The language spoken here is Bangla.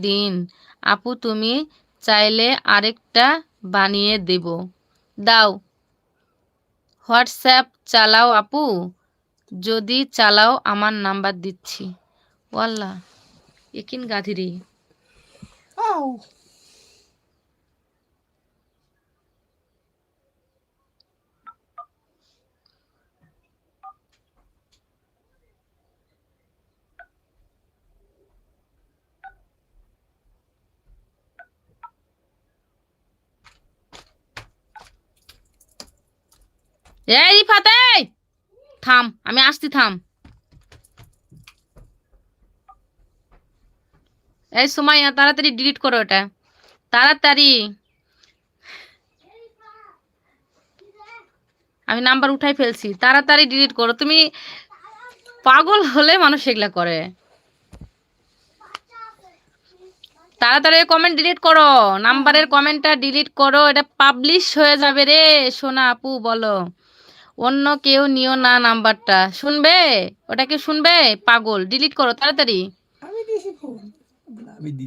দিন আপু, তুমি চাইলে আরেকটা বানিয়ে দেব। দাও। হোয়াটসঅ্যাপ চালাও আপু? যদি চালাও আমার নাম্বার দিচ্ছি। ওয়াল্লাহ, একিন গাধিরি। এই রিফাত, এই থাম, আমি আসছি, থাম। এই সুমাইয়া, তাড়াতাড়ি ডিলিট করো এটা, তাড়াতাড়ি। আমি নাম্বার উঠাই ফেলছি, তাড়াতাড়ি ডিলিট করো তুমি। পাগল হলে মানুষ এগুলা করে। তাড়াতাড়ি কমেন্ট ডিলিট করো, নাম্বারের কমেন্টটা ডিলিট করো, এটা পাবলিশ হয়ে যাবে রে। সোনা আপু বলো, অন্য কেউ নিও না নাম্বারটা। শুনবে? ওটা কি শুনবে? পাগল, ডিলিট করো তাড়াতাড়ি।